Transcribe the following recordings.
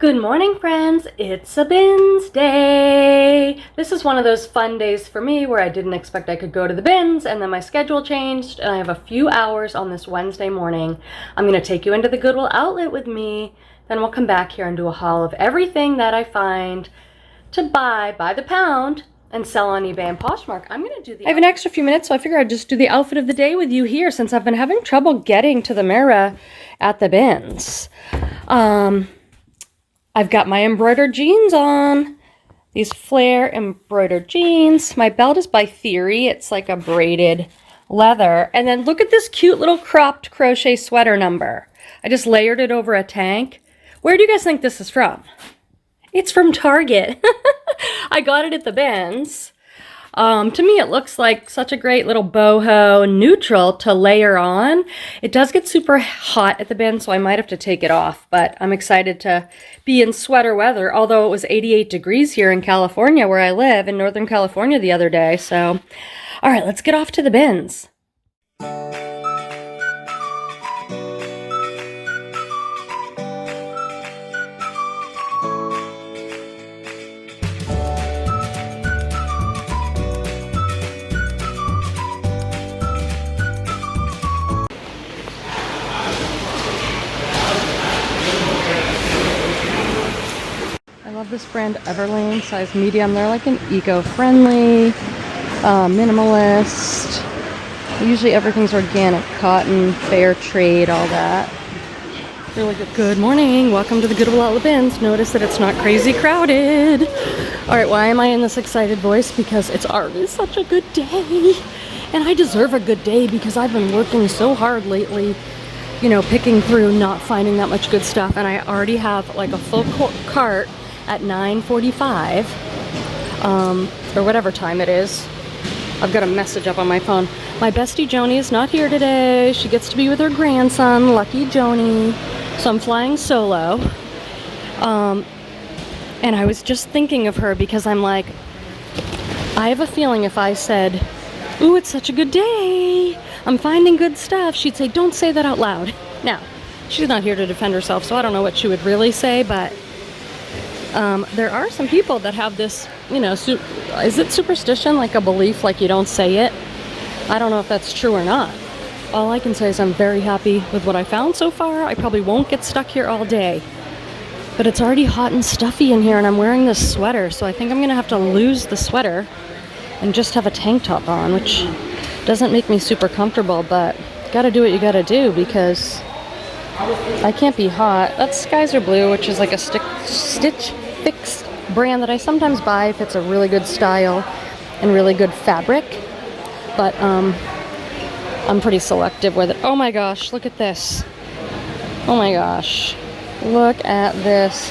Good morning, friends. It's a bins day. This is one of those fun days for me where I didn't expect I could go to the bins, and then my schedule changed and I have a few hours on this Wednesday morning. I'm going to take you into the Goodwill outlet with me. Then we'll come back here and do a haul of everything that I find to buy by the pound and sell on eBay and Poshmark. I have an extra few minutes, so I figure I'd just do the outfit of the day with you here since I've been having trouble getting to the mirror at the bins. I've got my embroidered jeans on. These flare embroidered jeans. My belt is by Theory. It's like a braided leather. And then look at this cute little cropped crochet sweater number. I just layered it over a tank. Where do you guys think this is from? It's from Target. I got it at the bins. To me, it looks like such a great little boho neutral to layer on. It does get super hot at the bin, so I might have to take it off, but I'm excited to be in sweater weather, although it was 88 degrees here in California, where I live, in Northern California the other day. So, all right, let's get off to the bins. This brand Everlane, size medium. They're like an eco-friendly, minimalist. Usually everything's organic, cotton, fair trade, all that. Really good. Good morning. Welcome to the Goodwill Outlet Bins. Notice that it's not crazy crowded. All right, why am I in this excited voice? Because it's already such a good day. And I deserve a good day because I've been working so hard lately, you know, picking through, not finding that much good stuff. And I already have like a full cart at 9:45, or whatever time it is. I've got a message up on my phone. My bestie Joni is not here today. She gets to be with her grandson, lucky Joni. So I'm flying solo. And I was just thinking of her because I'm like, I have a feeling if I said, ooh, it's such a good day, I'm finding good stuff, she'd say, don't say that out loud. Now, she's not here to defend herself, so I don't know what she would really say, but there are some people that have this, you know, is it superstition, like a belief, like you don't say it? I don't know if that's true or not. All I can say is I'm very happy with what I found so far. I probably won't get stuck here all day. But it's already hot and stuffy in here, and I'm wearing this sweater, so I think I'm going to have to lose the sweater and just have a tank top on, which doesn't make me super comfortable, but gotta do what you gotta do because I can't be hot. That's Skies Are Blue, which is like a Stitch Fix brand that I sometimes buy if it's a really good style and really good fabric, but I'm pretty selective with it. Oh my gosh, look at this. Oh my gosh, look at this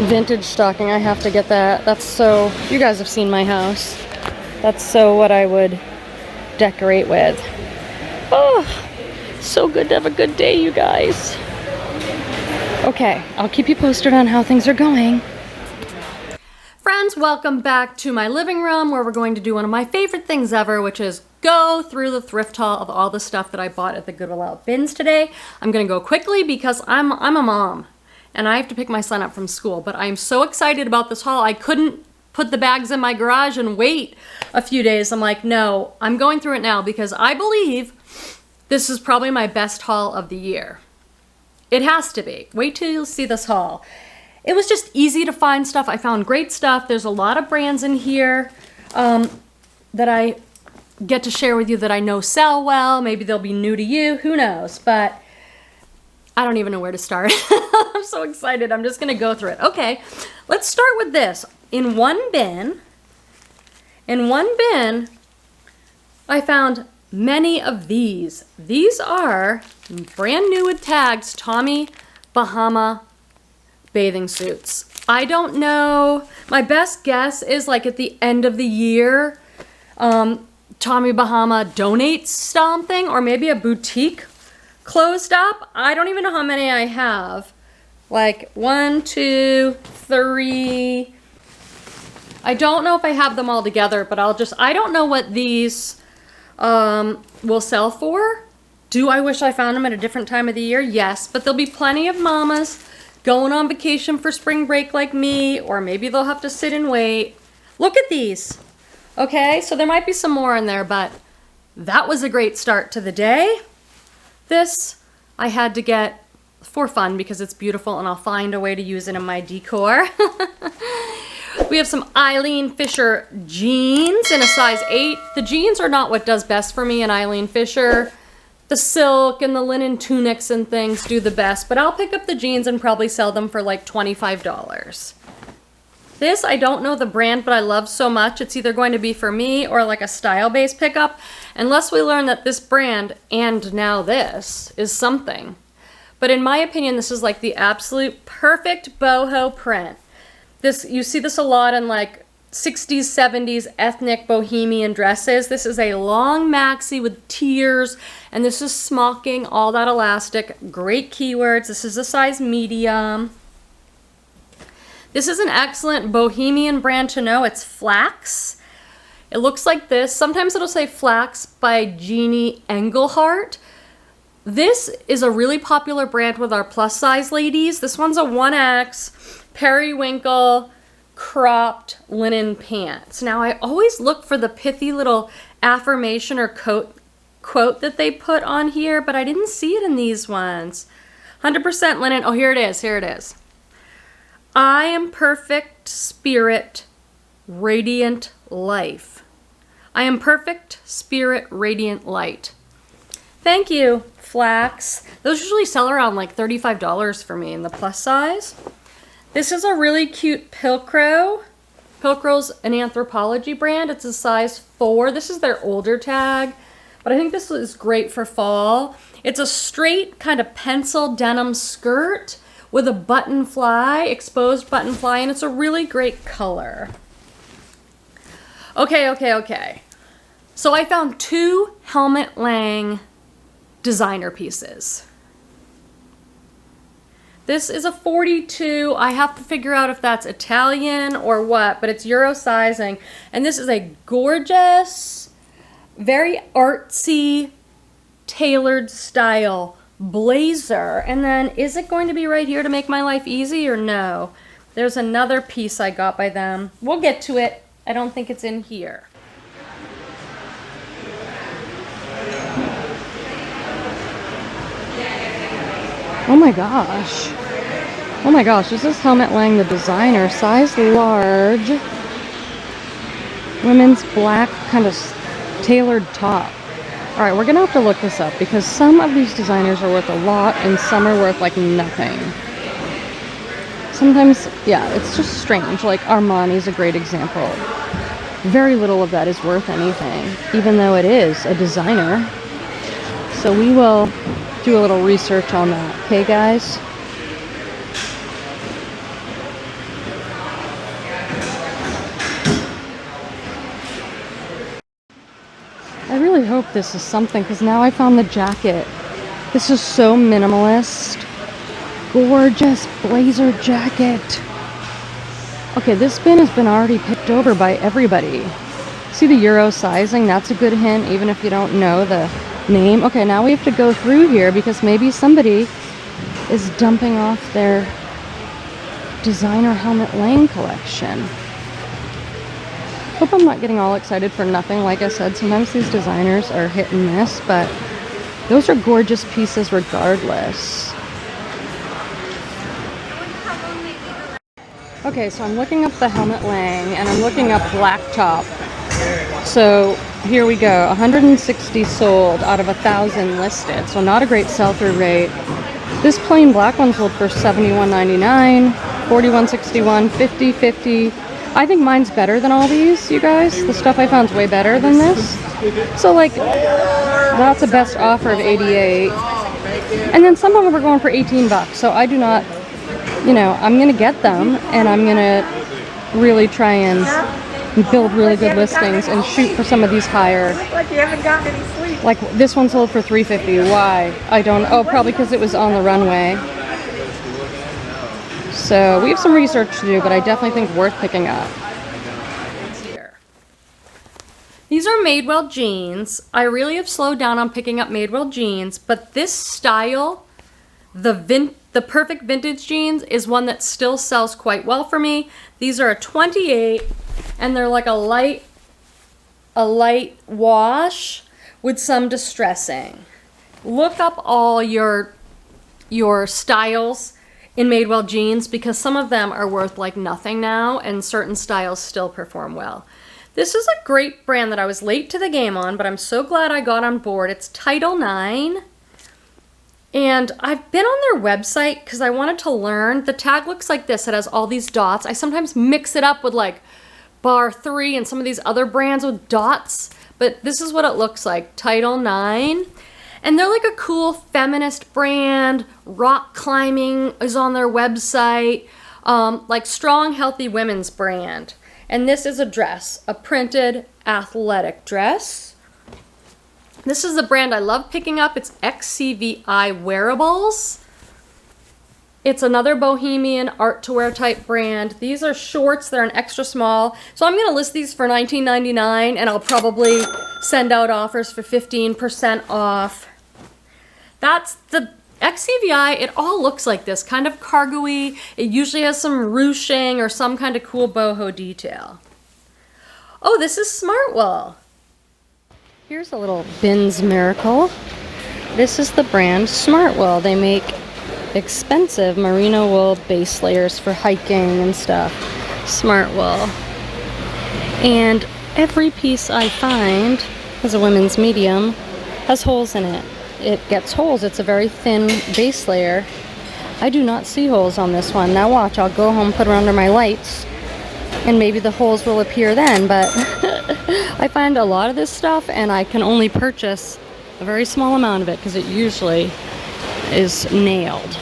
vintage stocking. I have to get that. That's so, you guys have seen my house. That's so what I would decorate with. Oh, so good to have a good day, you guys. Okay, I'll keep you posted on how things are going. Friends, welcome back to my living room where we're going to do one of my favorite things ever, which is go through the thrift haul of all the stuff that I bought at the Goodwill Outlet Bins today. I'm gonna go quickly because I'm a mom and I have to pick my son up from school, but I'm so excited about this haul. I couldn't put the bags in my garage and wait a few days. I'm like, no, I'm going through it now because I believe this is probably my best haul of the year. It has to be. Wait till you see this haul. It was just easy to find stuff. I found great stuff. There's a lot of brands in here that I get to share with you that I know sell well. Maybe they'll be new to you. Who knows? But I don't even know where to start. I'm so excited. I'm just going to go through it. Okay, let's start with this. In one bin, I found many of these. These are brand new with tags, Tommy Bahama bathing suits. I don't know. My best guess is like at the end of the year, Tommy Bahama donates something, or maybe a boutique closed up. I don't even know how many I have. Like 1, 2, 3. I don't know if I have them all together, but I don't know what these will sell for. Do I wish I found them at a different time of the year? Yes, but there'll be plenty of mamas going on vacation for spring break like me, or maybe they'll have to sit and wait. Look at these. Okay, so there might be some more in there, but that was a great start to the day. This I had to get for fun because it's beautiful and I'll find a way to use it in my decor. We have some Eileen Fisher jeans in a size 8. The jeans are not what does best for me in Eileen Fisher. The silk and the linen tunics and things do the best, but I'll pick up the jeans and probably sell them for like $25. This, I don't know the brand, but I love so much. It's either going to be for me or like a style-based pickup, unless we learn that this brand, and now this, is something. But in my opinion, this is like the absolute perfect boho print. This, you see this a lot in like 60s, 70s ethnic bohemian dresses. This is a long maxi with tiers, and this is smocking, all that elastic. Great keywords. This is a size medium. This is an excellent bohemian brand to know. It's Flax. It looks like this. Sometimes it'll say Flax by Jeannie Engelhardt. This is a really popular brand with our plus size ladies. This one's a 1X periwinkle cropped linen pants. Now I always look for the pithy little affirmation or quote that they put on here, but I didn't see it in these ones. 100% linen. Oh, here it is. Here it is. I am perfect spirit, radiant life. I am perfect spirit, radiant light. Thank you, Flax. Those usually sell around like $35 for me in the plus size. This is a really cute Pilcrow. Pilcrow's an Anthropologie brand. It's a size 4. This is their older tag, but I think this is great for fall. It's a straight kind of pencil denim skirt with a button fly, exposed button fly, and it's a really great color. Okay. So I found 2 Helmut Lang designer pieces. This is a 42. I have to figure out if that's Italian or what, but it's Euro sizing. And this is a gorgeous, very artsy, tailored style blazer. And then is it going to be right here to make my life easy or no? There's another piece I got by them. We'll get to it. I don't think it's in here. Oh my gosh. Oh my gosh, this is Helmut Lang, the designer, size large. Women's black kind of tailored top. All right, we're gonna have to look this up because some of these designers are worth a lot and some are worth like nothing. Sometimes, yeah, it's just strange. Like Armani's a great example. Very little of that is worth anything, even though it is a designer. So we will do a little research on that, okay guys? I really hope this is something because now I found the jacket. This is so minimalist. Gorgeous blazer jacket. Okay, this bin has been already picked over by everybody. See the Euro sizing? That's a good hint, even if you don't know the name. Okay, now we have to go through here because maybe somebody is dumping off their designer Helmut Lang collection. Hope I'm not getting all excited for nothing. Like I said, sometimes these designers are hit and miss, but those are gorgeous pieces regardless. Okay, so I'm looking up the Helmut Lang and I'm looking up black top. So here we go, 160 sold out of 1,000 listed, so not a great sell-through rate. This plain black one sold for $71.99, $41.61, $50.50. I think mine's better than all these, you guys. The stuff I found is way better than this. So like, that's a best offer of 88. And then some of them are going for 18 bucks, so I do not, you know, I'm gonna get them and I'm gonna really try and build really good listings and shoot for some of these higher. Like you haven't gotten any sleep. Like this one sold for $350. Why? I don't. Oh, probably because it was on the runway. So we have some research to do, but I definitely think worth picking up. These are Madewell jeans. I really have slowed down on picking up Madewell jeans, but this style, the the perfect vintage jeans is one that still sells quite well for me. These are a 28 and they're like a light wash with some distressing. Look up all your styles in Madewell jeans because some of them are worth like nothing now and certain styles still perform well. This is a great brand that I was late to the game on, but I'm so glad I got on board. It's Title IX. And I've been on their website because I wanted to learn. The tag looks like this. It has all these dots. I sometimes mix it up with like Bar 3 and some of these other brands with dots. But this is what it looks like. Title IX. And they're like a cool feminist brand. Rock climbing is on their website. Like strong, healthy women's brand. And this is a dress. A printed athletic dress. This is the brand I love picking up. It's XCVI Wearables. It's another bohemian art to wear type brand. These are shorts. They're an extra small. So I'm going to list these for $19.99 and I'll probably send out offers for 15% off. That's the XCVI. It all looks like this, kind of cargo-y. It usually has some ruching or some kind of cool boho detail. Oh, this is Smartwool. Here's a little Bins miracle. This is the brand Smartwool. They make expensive merino wool base layers for hiking and stuff. Smartwool. And every piece I find as a women's medium has holes in it. It gets holes. It's a very thin base layer. I do not see holes on this one. Now watch, I'll go home, put it under my lights, and maybe the holes will appear then, but I find a lot of this stuff and I can only purchase a very small amount of it because it usually is nailed.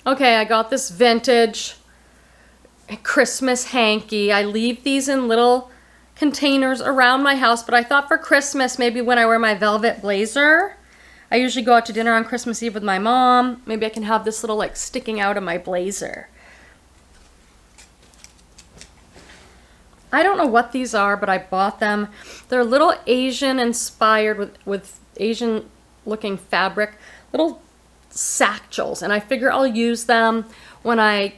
Okay, I got this vintage Christmas hanky. I leave these in little containers around my house, but I thought for Christmas, maybe when I wear my velvet blazer, I usually go out to dinner on Christmas Eve with my mom. Maybe I can have this little like sticking out of my blazer. I don't know what these are, but I bought them. They're little Asian inspired with Asian looking fabric, little satchels, and I figure I'll use them when I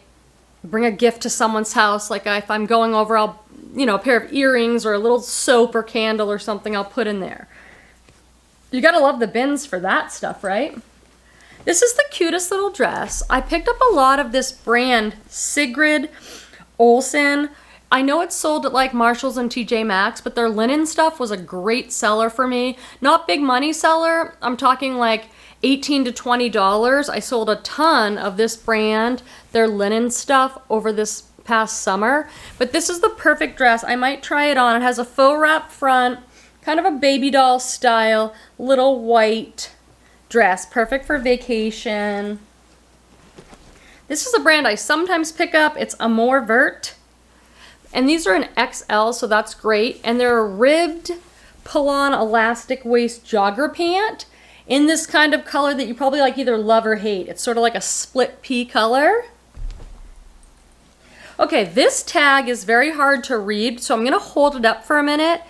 bring a gift to someone's house. Like if I'm going over, I'll, you know, a pair of earrings or a little soap or candle or something I'll put in there. You gotta love the bins for that stuff, right? This is the cutest little dress. I picked up a lot of this brand, Sigrid Olsen. I know it's sold at like Marshalls and TJ Maxx, but their linen stuff was a great seller for me. Not big money seller. I'm talking like $18 to $20. I sold a ton of this brand, their linen stuff, over this past summer. But this is the perfect dress. I might try it on. It has a faux wrap front, kind of a baby doll style, little white dress. Perfect for vacation. This is a brand I sometimes pick up. It's Amour Vert. And these are an XL, so that's great. And they're a ribbed pull-on elastic waist jogger pant in this kind of color that you probably like either love or hate. It's sort of like a split pea color. Okay, this tag is very hard to read, so I'm gonna hold it up for a minute.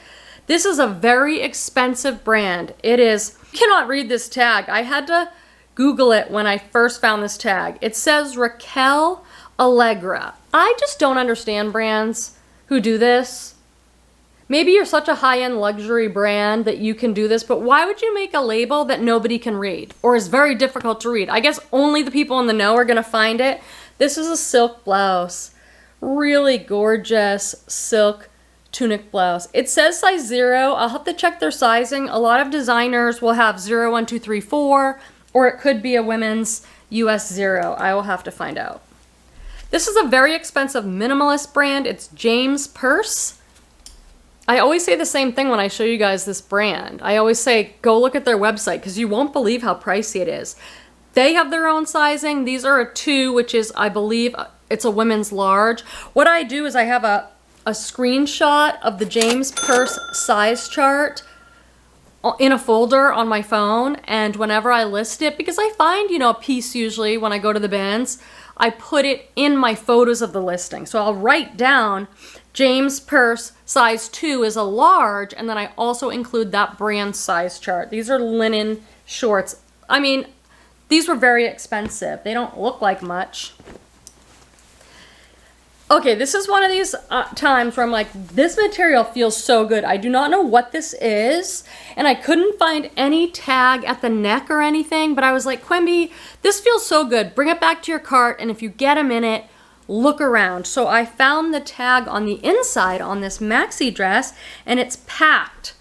This is a very expensive brand. It is, you cannot read this tag. I had to Google it when I first found this tag. It says Raquel Allegra. I just don't understand brands who do this. Maybe you're such a high-end luxury brand that you can do this, but why would you make a label that nobody can read or is very difficult to read? I guess only the people in the know are gonna find it. This is a silk blouse. Really gorgeous silk tunic blouse. It says size 0. I'll have to check their sizing. A lot of designers will have 0, 1, 2, 3, 4, or it could be a women's US 0. I will have to find out. This is a very expensive minimalist brand. It's James Purse. I always say the same thing when I show you guys this brand. I always say, go look at their website because you won't believe how pricey it is. They have their own sizing. These are a 2, which is, I believe, it's a women's large. What I do is I have a screenshot of the James Purse size chart in a folder on my phone, and whenever I list it, because I find, you know, a piece usually when I go to the bins, I put it in my photos of the listing. So I'll write down James Purse size 2 is a large, and then I also include that brand size chart. These are linen shorts, I mean, these were very expensive. They don't look like much. Okay, this is one of these times where I'm like, this material feels so good. I do not know what this is, and I couldn't find any tag at the neck or anything, but I was like, Quenby, this feels so good. Bring it back to your cart, and if you get a minute, look around. So I found the tag on the inside on this maxi dress, and it's packed.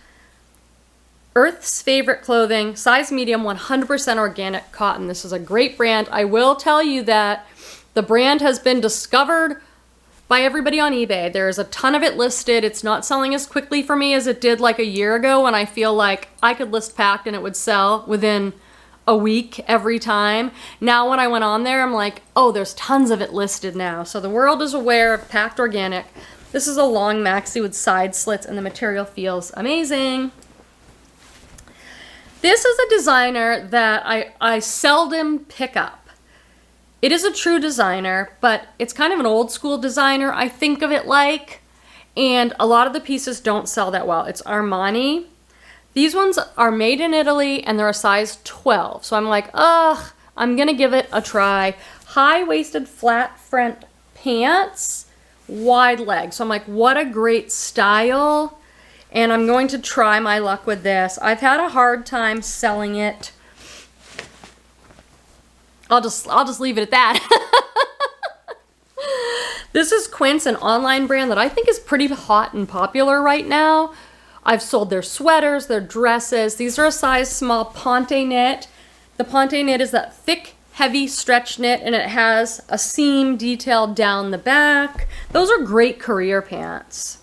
Earth's Favorite Clothing, size medium, 100% organic cotton. This is a great brand. I will tell you that the brand has been discovered by everybody on eBay. There's a ton of it listed. It's not selling as quickly for me as it did like a year ago when I feel like I could list packed and it would sell within a week every time. Now when I went on there, I'm like, oh, there's tons of it listed now. So the world is aware of packed organic. This is a long maxi with side slits and the material feels amazing. This is a designer that I seldom pick up. It is a true designer, but it's kind of an old school designer, I think of it like, and a lot of the pieces don't sell that well. It's Armani. These ones are made in Italy and they're a size 12. So I'm like, ugh, I'm gonna give it a try. High-waisted flat front pants, wide legs. So I'm like, what a great style. And I'm going to try my luck with this. I've had a hard time selling it. I'll just leave it at that. This is Quince, an online brand that I think is pretty hot and popular right now. I've sold their sweaters, their dresses. These are a size small ponte knit. The ponte knit is that thick, heavy stretch knit, and it has a seam detail down the back. Those are great career pants.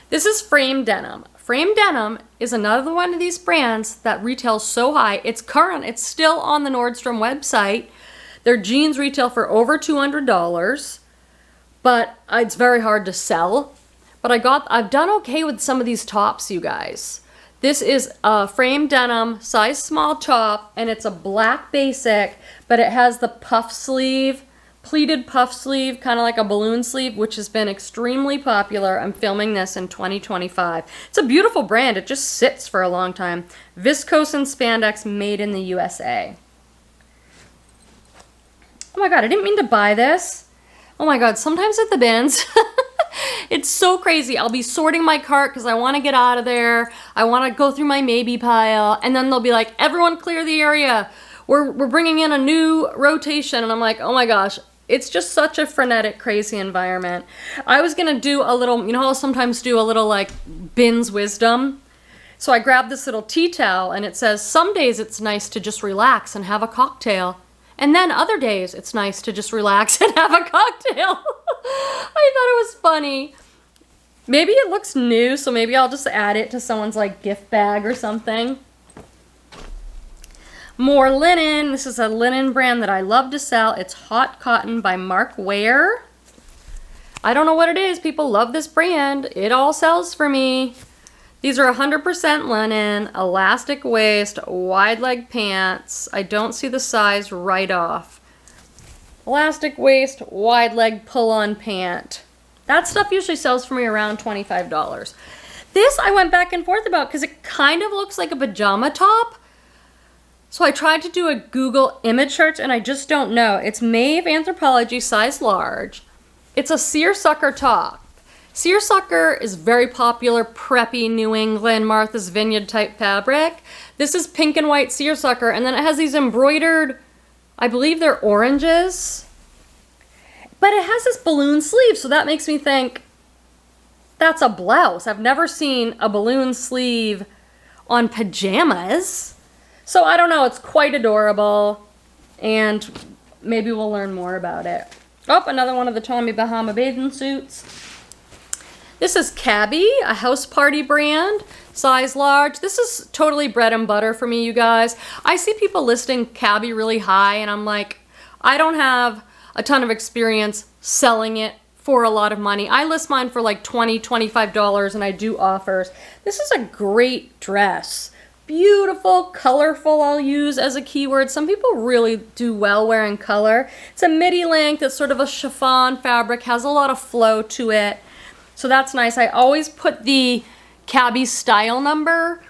This is Frame Denim. Frame Denim is another one of these brands that retails so high. It's current. It's still on the Nordstrom website. Their jeans retail for over $200, but it's very hard to sell. But I've done okay with some of these tops, you guys. This is a Frame Denim size small top, and it's a black basic, but it has the puff sleeve, pleated puff sleeve, kind of like a balloon sleeve, which has been extremely popular. I'm filming this in 2025. It's a beautiful brand. It just sits for a long time. Viscose and spandex, made in the USA. Oh my God, I didn't mean to buy this. Oh my God, sometimes at the bins, it's so crazy. I'll be sorting my cart because I want to get out of there. I want to go through my maybe pile, and then they'll be like, everyone clear the area. We're bringing in a new rotation, and I'm like, oh my gosh. It's just such a frenetic, crazy environment. I was gonna do a little, you know how I'll sometimes do a little like bins wisdom? So I grabbed this little tea towel and it says, some days it's nice to just relax and have a cocktail. And then other days it's nice to just relax and have a cocktail. I thought it was funny. Maybe it looks new, so maybe I'll just add it to someone's like gift bag or something. More linen. This is a linen brand that I love to sell. It's Hot Cotton by Mark Ware. I don't know what it is. People love this brand. It all sells for me. These are 100% linen, elastic waist, wide leg pants. I don't see the size right off. Elastic waist, wide leg pull-on pant. That stuff usually sells for me around $25. This I went back and forth about because it kind of looks like a pajama top. So I tried to do a Google image search and I just don't know. It's Maeve Anthropologie, size large. It's a seersucker top. Seersucker is very popular, preppy New England, Martha's Vineyard type fabric. This is pink and white seersucker, and then it has these embroidered, I believe they're oranges. But it has this balloon sleeve, so that makes me think that's a blouse. I've never seen a balloon sleeve on pajamas. So I don't know, it's quite adorable, and maybe we'll learn more about it. Oh, another one of the Tommy Bahama bathing suits. This is Cabby, a house party brand, size large. This is totally bread and butter for me, you guys. I see people listing Cabby really high, and I'm like, I don't have a ton of experience selling it for a lot of money. I list mine for like $20, $25, and I do offers. This is a great dress. Beautiful, colorful, I'll use as a keyword. Some people really do well wearing color. It's a midi length, it's sort of a chiffon fabric, has a lot of flow to it. So that's nice. I always put the Cabby style number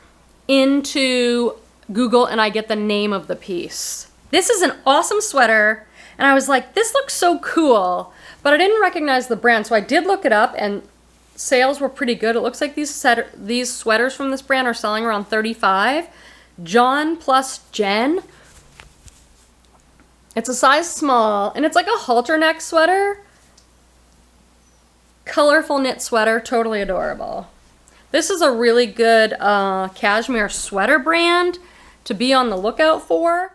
into Google and I get the name of the piece. This is an awesome sweater, and I was like, this looks so cool, but I didn't recognize the brand, so I did look it up, and sales were pretty good. It looks like these sweaters from this brand are selling around $35. John plus Jen. It's a size small, and it's like a halter neck sweater. Colorful knit sweater, totally adorable. This is a really good cashmere sweater brand to be on the lookout for.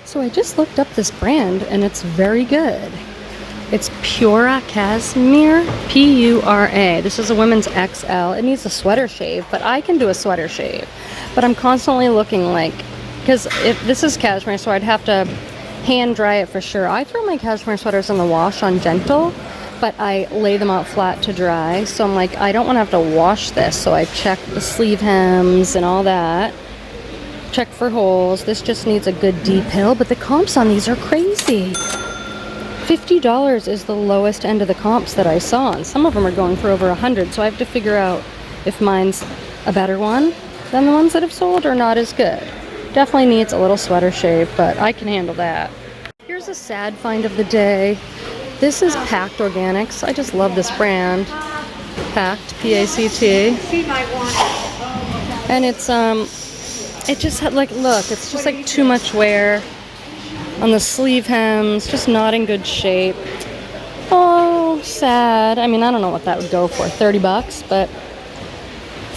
So I just looked up this brand, and it's very good. It's Pura Cashmere, P-U-R-A. This is a women's XL. It needs a sweater shave, but I can do a sweater shave. But I'm constantly looking like, because if this is cashmere, so I'd have to hand dry it for sure. I throw my cashmere sweaters in the wash on gentle, but I lay them out flat to dry. So I'm like, I don't want to have to wash this. So I check the sleeve hems and all that. Check for holes. This just needs a good deep heel, but the comps on these are crazy. $50 is the lowest end of the comps that I saw, and some of them are going for over $100. So I have to figure out if mine's a better one than the ones that have sold or not as good. Definitely needs a little sweater shave, but I can handle that. Here's a sad find of the day. This is Packed Organics. I just love this brand. Packed, P-A-C-T. And it's, it just had like, look, it's just like too much wear on the sleeve hems, just not in good shape. Oh, sad. I mean, I don't know what that would go for, 30 bucks, but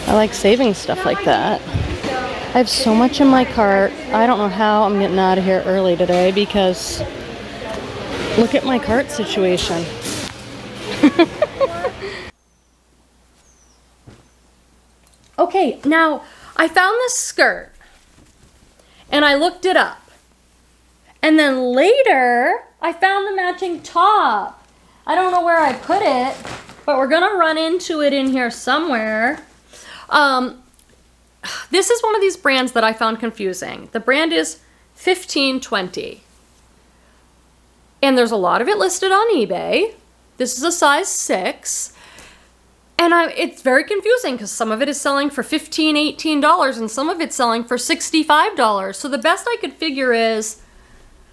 I like saving stuff like that. I have so much in my cart. I don't know how I'm getting out of here early today because look at my cart situation. Okay, now I found this skirt and I looked it up. And then later I found the matching top. I don't know where I put it, but we're gonna run into it in here somewhere. This is one of these brands that I found confusing. The brand is 1520. And there's a lot of it listed on eBay. This is a size 6. And it's very confusing because some of it is selling for $15, $18 and some of it's selling for $65. So the best I could figure is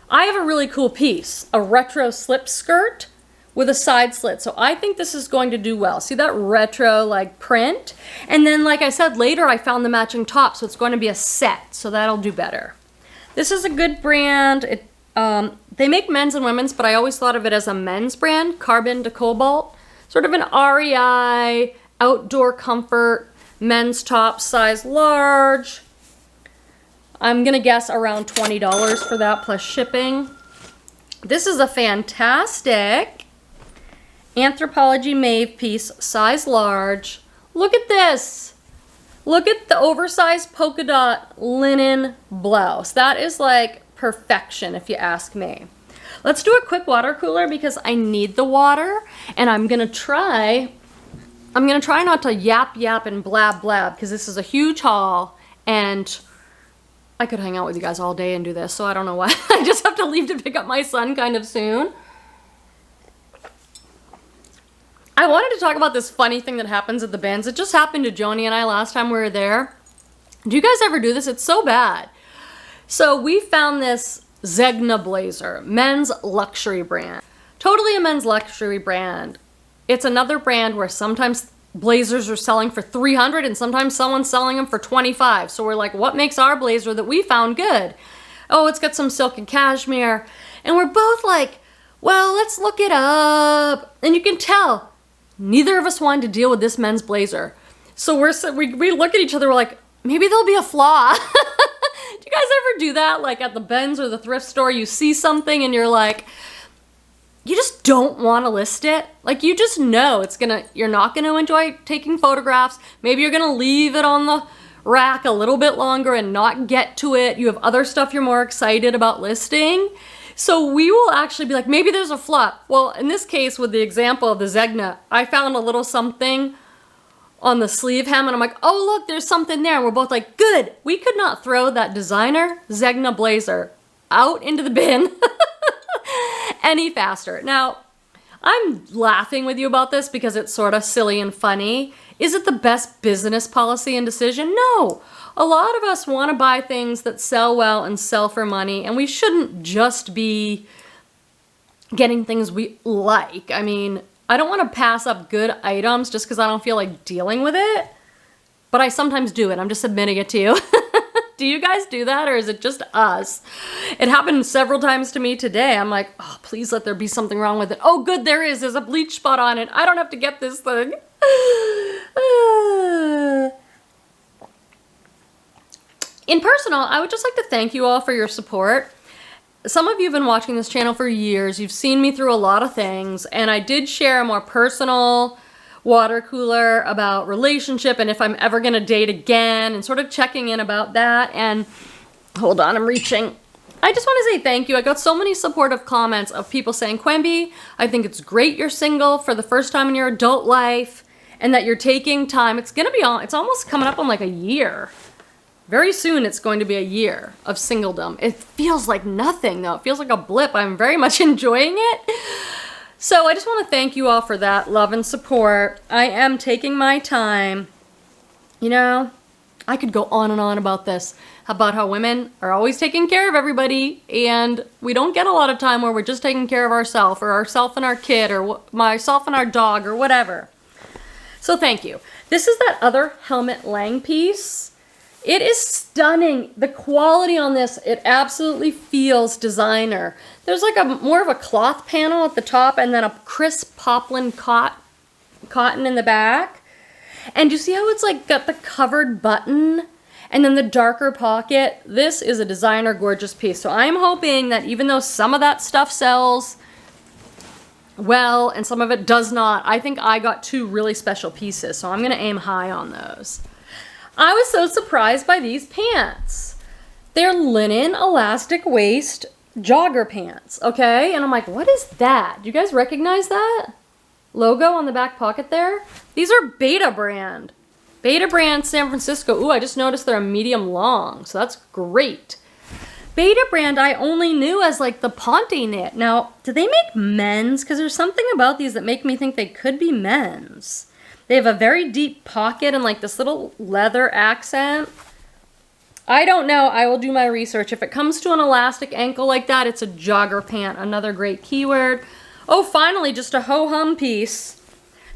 I have a really cool piece, a retro slip skirt with a side slit. So I think this is going to do well. See that retro like print? And then like I said, later I found the matching top, so it's going to be a set. So that'll do better. This is a good brand. They make men's and women's, but I always thought of it as a men's brand, Carbon to Cobalt. Sort of an REI, outdoor comfort, men's top, size large. I'm gonna guess around $20 for that plus shipping. This is a fantastic Anthropologie Maeve piece, size large. Look at this. Look at the oversized polka dot linen blouse. That is like perfection if you ask me. Let's do a quick water cooler because I need the water, and I'm gonna try not to yap and blab because this is a huge haul and I could hang out with you guys all day and do this, so I don't know why. I just have to leave to pick up my son kind of soon. I wanted to talk about this funny thing that happens at the bins. It just happened to Joni and I last time we were there. Do you guys ever do this? It's so bad. So we found this Zegna blazer, men's luxury brand. Totally a men's luxury brand. It's another brand where sometimes blazers are selling for $300 and sometimes someone's selling them for $25. So we're like, what makes our blazer that we found good? Oh, it's got some silk and cashmere. And we're both like, well, let's look it up. And you can tell neither of us wanted to deal with this men's blazer. So we look at each other, we're like, maybe there'll be a flaw. Do you guys ever do that? Like at the Benz or the thrift store, you see something and you're like, you just don't want to list it. Like you just know you're not gonna enjoy taking photographs. Maybe you're gonna leave it on the rack a little bit longer and not get to it. You have other stuff you're more excited about listing. So we will actually be like, maybe there's a flaw. Well, in this case, with the example of the Zegna, I found a little something on the sleeve hem and I'm like, oh look, there's something there. And we're both like, good. We could not throw that designer Zegna blazer out into the bin any faster. Now, I'm laughing with you about this because it's sort of silly and funny. Is it the best business policy and decision? No. A lot of us want to buy things that sell well and sell for money, and we shouldn't just be getting things we like. I mean, I don't want to pass up good items just because I don't feel like dealing with it, but I sometimes do it. I'm just admitting it to you. Do you guys do that, or is it just us? It happened several times to me today. I'm like, oh, please let there be something wrong with it. Oh, good, there is. There's a bleach spot on it. I don't have to get this thing. In personal, I would just like to thank you all for your support. Some of you have been watching this channel for years. You've seen me through a lot of things, and I did share a more personal water cooler about relationship and if I'm ever gonna date again and sort of checking in about that. And hold on, I'm reaching. I just want to say thank you. I got so many supportive comments of people saying, Quenby, I think it's great you're single for the first time in your adult life and that you're taking time. It's almost coming up on like a year. Very soon it's going to be a year of singledom. It feels like nothing though. It feels like a blip. I'm very much enjoying it. So I just want to thank you all for that love and support. I am taking my time. You know, I could go on and on about this, about how women are always taking care of everybody, and we don't get a lot of time where we're just taking care of ourselves, or ourselves and our kid, or myself and our dog, or whatever. So thank you. This is that other helmet Lang piece. It is stunning. The quality on this, it absolutely feels designer. There's like more of a cloth panel at the top and then a crisp poplin cotton in the back. And you see how it's like got the covered button and then the darker pocket? This is a designer gorgeous piece. So I'm hoping that even though some of that stuff sells well and some of it does not, I think I got two really special pieces. So I'm gonna aim high on those. I was so surprised by these pants. They're linen elastic waist jogger pants, okay? And I'm like, what is that? Do you guys recognize that logo on the back pocket there? These are Beta brand. Beta brand San Francisco. Ooh, I just noticed they're a medium long, so that's great. Beta brand I only knew as like the Ponte knit. Now, do they make men's? Because there's something about these that make me think they could be men's. They have a very deep pocket and like this little leather accent. I don't know. I will do my research. If it comes to an elastic ankle like that, it's a jogger pant. Another great keyword. Oh, finally, just a ho-hum piece.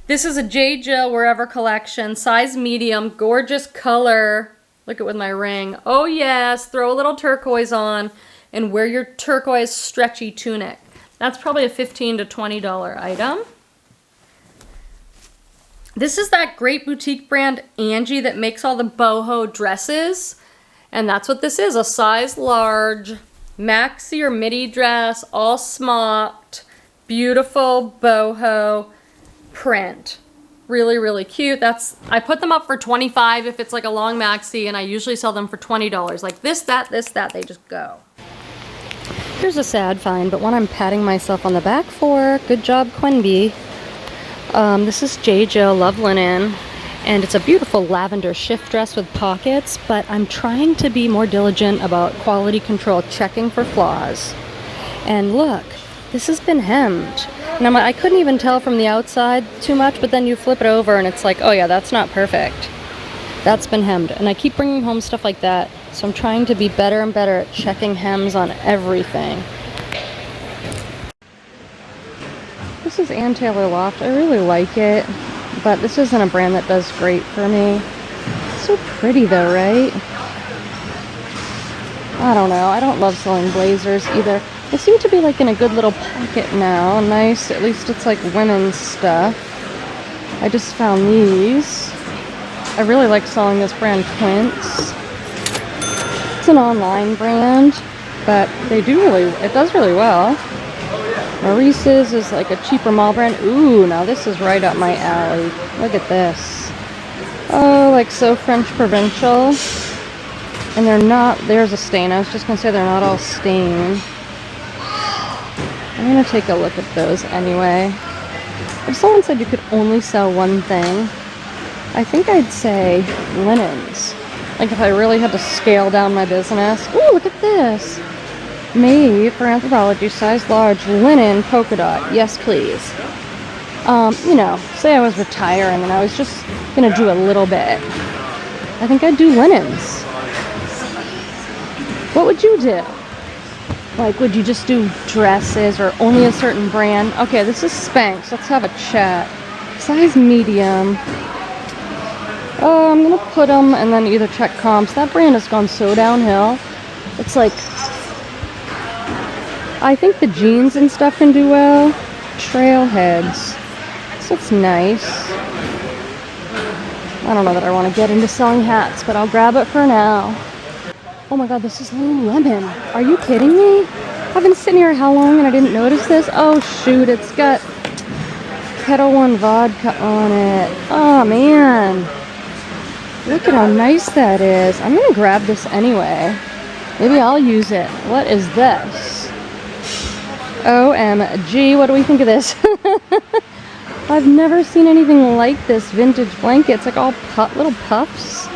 This is a J. Jill Wherever collection. Size medium. Gorgeous color. Look at with my ring. Oh, yes. Throw a little turquoise on and wear your turquoise stretchy tunic. That's probably a $15 to $20 item. This is that great boutique brand Angie that makes all the boho dresses. And that's what this is, a size large maxi or midi dress, all smocked, beautiful boho print. Really, really cute. I put them up for $25 if it's like a long maxi, and I usually sell them for $20. Like this, that, they just go. Here's a sad find, but one I'm patting myself on the back for. Good job, Quenby. This is J. Jill Love Linen, and it's a beautiful lavender shift dress with pockets, but I'm trying to be more diligent about quality control, checking for flaws. And look, this has been hemmed. And I couldn't even tell from the outside too much, but then you flip it over and it's like, oh yeah, that's not perfect. That's been hemmed. And I keep bringing home stuff like that, so I'm trying to be better and better at checking hems on everything. This is Ann Taylor Loft. I really like it, but this isn't a brand that does great for me. It's so pretty though, right? I don't know. I don't love selling blazers either. They seem to be like in a good little pocket now. Nice. At least it's like women's stuff. I just found these. I really like selling this brand Quince. It's an online brand, but it does really well. Maurice's is like a cheaper mall brand. Ooh, now this is right up my alley. Look at this. Oh, like so French provincial. And they're not, there's a stain. I was just gonna say they're not all stained. I'm gonna take a look at those anyway. If someone said you could only sell one thing, I think I'd say linens. Like if I really had to scale down my business. Ooh, look at this. Maeve for Anthropology, size large, linen, polka dot. Yes, please. You know, say I was retiring and I was just gonna do a little bit. I think I'd do linens. What would you do? Like, would you just do dresses or only a certain brand? Okay, this is Spanx. Let's have a chat. Size medium. Oh, I'm gonna put them and then either check comps. That brand has gone so downhill. It's like, I think the jeans and stuff can do well. Trailheads. This looks nice. I don't know that I want to get into selling hats, but I'll grab it for now. Oh my god, this is Lululemon. Are you kidding me? I've been sitting here how long and I didn't notice this? Oh shoot, it's got Kettle One vodka on it. Oh man. Look at how nice that is. I'm gonna grab this anyway. Maybe I'll use it. What is this? OMG, what do we think of this? I've never seen anything like this vintage blanket. It's like all little puffs.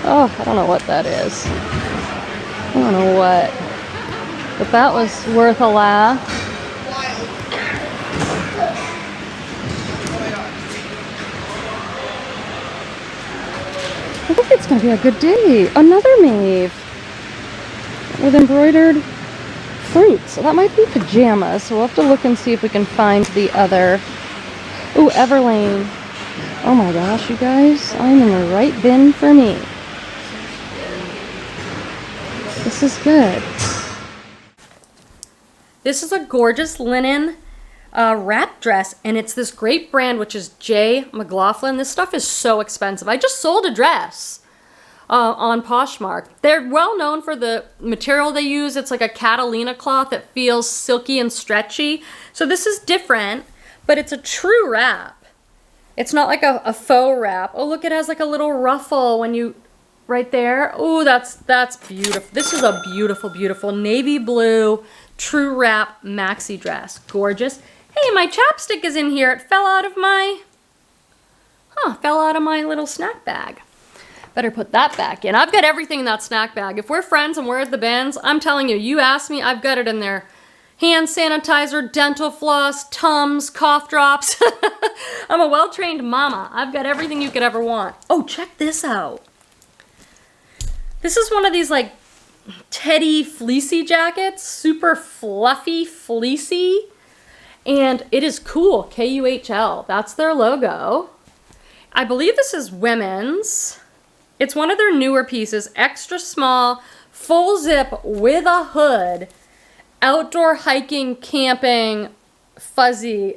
Oh, I don't know what that is. I don't know what. But that was worth a laugh. I think it's going to be a good day. Another Maeve with embroidered fruits. So that might be pajamas. So we'll have to look and see if we can find the other. Ooh, Everlane. Oh my gosh, you guys. I'm in the right bin for me. This is good. This is a gorgeous linen wrap dress, and it's this great brand, which is J. McLaughlin. This stuff is so expensive. I just sold a dress on Poshmark. They're well known for the material they use. It's like a Catalina cloth that feels silky and stretchy. So this is different, but it's a true wrap. It's not like a faux wrap. Oh, look, it has like a little ruffle when you... right there. Oh, that's beautiful. This is a beautiful, beautiful navy blue true wrap maxi dress. Gorgeous. Hey, my chapstick is in here. It fell out of my little snack bag. Better put that back in. I've got everything in that snack bag. If we're friends and we're at the bins, I'm telling you, you ask me, I've got it in there. Hand sanitizer, dental floss, Tums, cough drops. I'm a well-trained mama. I've got everything you could ever want. Oh, check this out. This is one of these like teddy fleecy jackets, super fluffy, fleecy, and it is cool, KUHL. That's their logo. I believe this is women's. It's one of their newer pieces, extra small, full zip with a hood, outdoor hiking, camping, fuzzy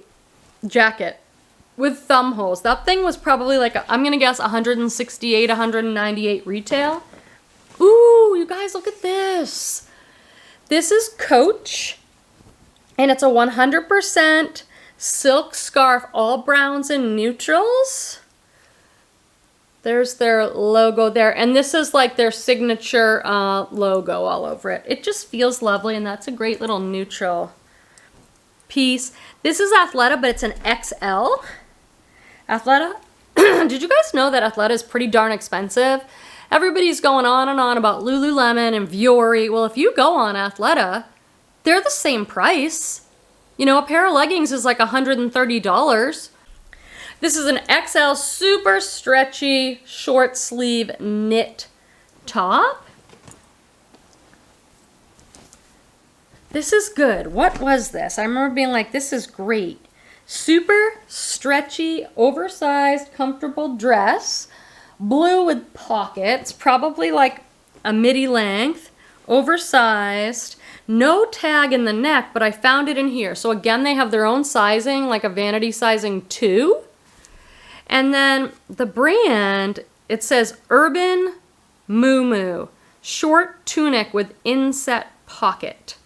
jacket with thumb holes. That thing was probably like, I'm gonna guess 168, 198 retail. Ooh, you guys, look at this. This is Coach, and it's a 100% silk scarf, all browns and neutrals. There's their logo there, and this is like their signature logo all over it. It just feels lovely, and that's a great little neutral piece. This is Athleta, but it's an XL. Athleta, did you guys know that Athleta is pretty darn expensive? Everybody's going on and on about Lululemon and Vuori. Well, if you go on Athleta, they're the same price. You know, a pair of leggings is like $130. This is an XL super stretchy short sleeve knit top. This is good. What was this? I remember being like, this is great. Super stretchy, oversized, comfortable dress. Blue with pockets, probably like a midi length, oversized, no tag in the neck, but I found it in here. So again, they have their own sizing, like a vanity sizing 2. And then the brand, it says Urban Moo, short tunic with inset pocket,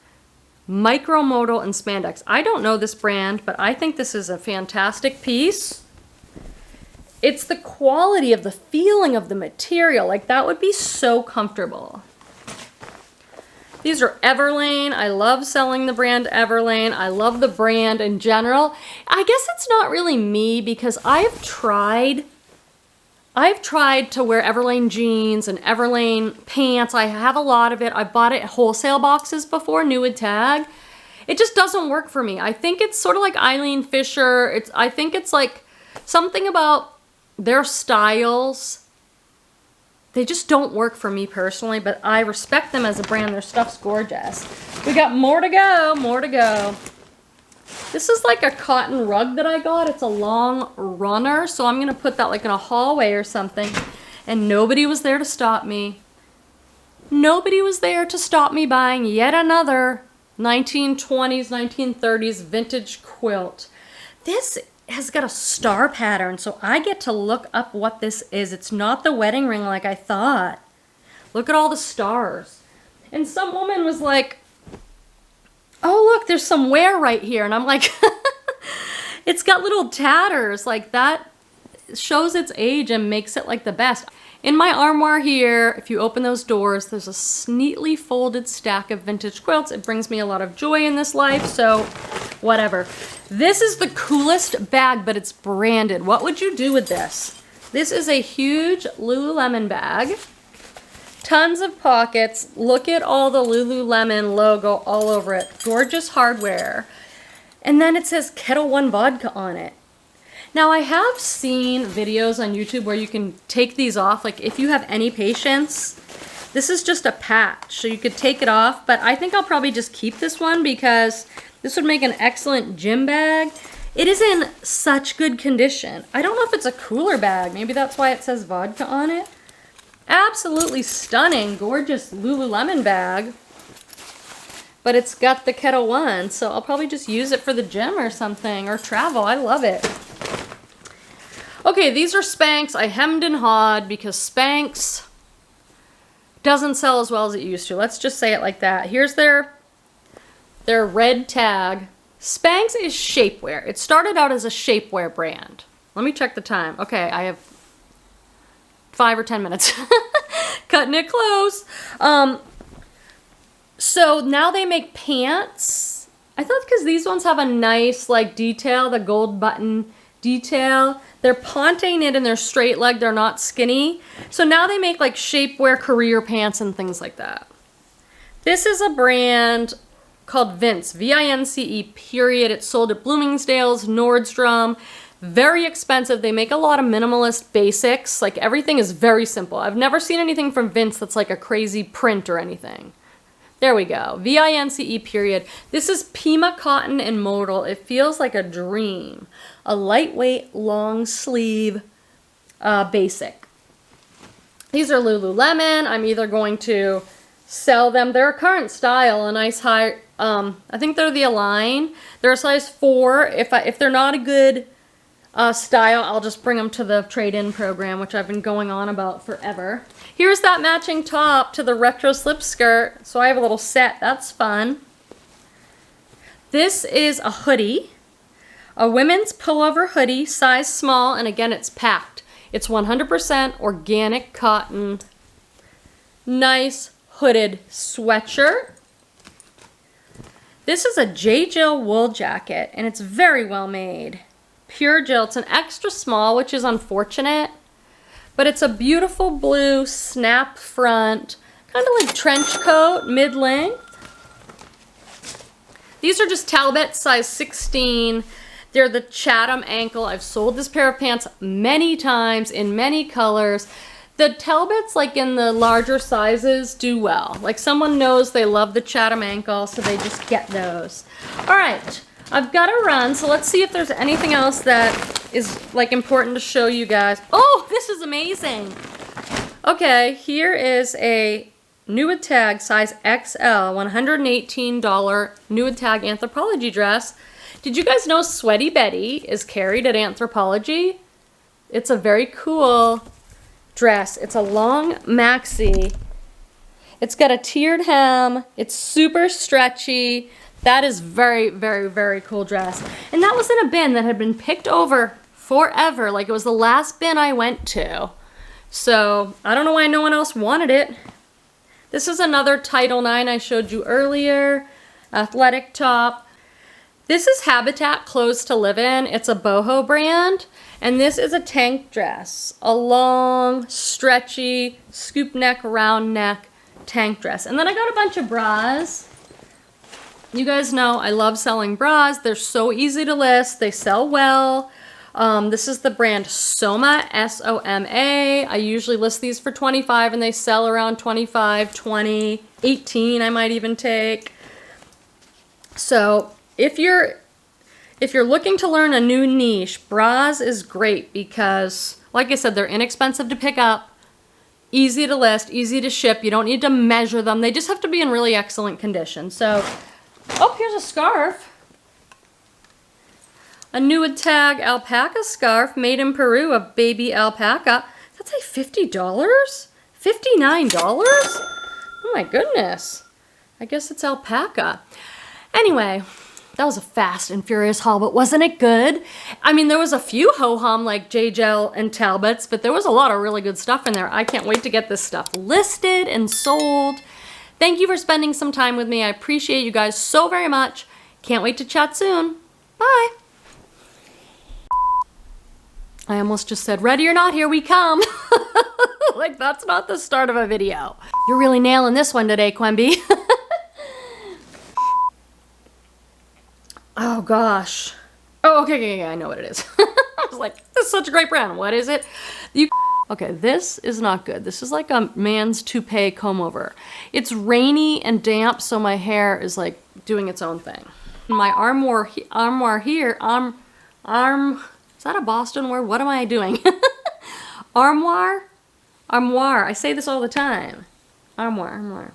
micromodal and spandex. I don't know this brand, but I think this is a fantastic piece. It's the quality of the feeling of the material. Like, that would be so comfortable. These are Everlane. I love selling the brand Everlane. I love the brand in general. I guess it's not really me because I've tried I've tried to wear Everlane jeans and Everlane pants. I have a lot of it. I bought it in wholesale boxes before, new with tag. It just doesn't work for me. I think it's sort of like Eileen Fisher. I think it's like something about their styles. They just don't work for me personally, but I respect them as a brand. Their stuff's gorgeous. We got more to go, more to go. This is like a cotton rug that I got. It's a long runner, so I'm gonna put that like in a hallway or something. And nobody was there to stop me. Nobody was there to stop me buying yet another 1920s, 1930s vintage quilt. This has got a star pattern, so I get to look up what this is. It's not the wedding ring like I thought. Look at all the stars. And some woman was like, oh look, there's some wear right here. And I'm like, it's got little tatters. Like that shows its age and makes it like the best. In my armoire here, if you open those doors, there's a neatly folded stack of vintage quilts. It brings me a lot of joy in this life, so whatever. This is the coolest bag, but it's branded. What would you do with this? This is a huge Lululemon bag. Tons of pockets. Look at all the Lululemon logo all over it. Gorgeous hardware. And then it says Kettle One Vodka on it. Now I have seen videos on YouTube where you can take these off. Like if you have any patience, this is just a patch. So you could take it off, but I think I'll probably just keep this one because this would make an excellent gym bag. It is in such good condition. I don't know if it's a cooler bag. Maybe that's why it says vodka on it. Absolutely stunning, gorgeous Lululemon bag. But it's got the Kettle One, so I'll probably just use it for the gym or something, or travel. I love it. Okay, these are Spanx. I hemmed and hawed because Spanx doesn't sell as well as it used to. Let's just say it like that. Here's their red tag. Spanx is shapewear. It started out as a shapewear brand. Let me check the time. Okay, I have 5 or 10 minutes. Cutting it close. So now they make pants. I thought because these ones have a nice like detail, the gold button detail. They're ponting it and they're straight leg. They're not skinny. So now they make like shapewear career pants and things like that. This is a brand called Vince, V-I-N-C-E period. It's sold at Bloomingdale's, Nordstrom. Very expensive. They make a lot of minimalist basics. Like everything is very simple. I've never seen anything from Vince that's like a crazy print or anything. There we go. V-I-N-C-E period. This is Pima cotton and modal. It feels like a dream. A lightweight, long sleeve basic. These are Lululemon. I'm either going to sell them. They're a current style, a nice high, I think they're the Align. They're a size 4. If they're not a good style, I'll just bring them to the trade-in program, which I've been going on about forever. Here's that matching top to the retro slip skirt. So I have a little set. That's fun. This is a hoodie. A women's pullover hoodie, size small, and again, it's packed. It's 100% organic cotton. Nice hooded sweatshirt. This is a J. Jill wool jacket, and it's very well made. Pure Jill. It's an extra small, which is unfortunate, but it's a beautiful blue snap front, kind of like trench coat, mid-length. These are just Talbot, size 16. They're the Chatham ankle. I've sold this pair of pants many times in many colors. The Talbots, like in the larger sizes, do well. Like someone knows they love the Chatham ankle, so they just get those. All right, I've got to run, so let's see if there's anything else that is like important to show you guys. Oh, this is amazing. Okay, here is a new with tag, size XL, $118 new with tag Anthropologie dress. Did you guys know Sweaty Betty is carried at Anthropologie? It's a very cool dress. It's a long maxi. It's got a tiered hem. It's super stretchy. That is very, very, very cool dress. And that was in a bin that had been picked over forever. Like it was the last bin I went to. So I don't know why no one else wanted it. This is another Title IX I showed you earlier. Athletic top. This is Habitat Clothes to Live In. It's a boho brand. And this is a tank dress, a long, stretchy, scoop neck, round neck tank dress. And then I got a bunch of bras. You guys know I love selling bras. They're so easy to list. They sell well. This is the brand Soma, S-O-M-A. I usually list these for $25 and they sell around $25, $20, $18 I might even take. So if you're looking to learn a new niche, bras is great because, like I said, they're inexpensive to pick up, easy to list, easy to ship. You don't need to measure them. They just have to be in really excellent condition. So, oh, here's a scarf. A Nude Tag alpaca scarf made in Peru of baby alpaca. That's like $50? $59? Oh my goodness. I guess it's alpaca. Anyway, that was a fast and furious haul, but wasn't it good? I mean, there was a few ho-hum like J-Gel and Talbots, but there was a lot of really good stuff in there. I can't wait to get this stuff listed and sold. Thank you for spending some time with me. I appreciate you guys so very much. Can't wait to chat soon. Bye. I almost just said, ready or not, here we come. Like, that's not the start of a video. You're really nailing this one today, Quenby. Oh, gosh. Oh, okay, I know what it is. I was like, this is such a great brand. What is it? Okay, this is not good. This is like a man's toupee comb over. It's rainy and damp, so my hair is like doing its own thing. My armoire here, is that a Boston word? What am I doing? Armoire? Armoire. I say this all the time. Armoire.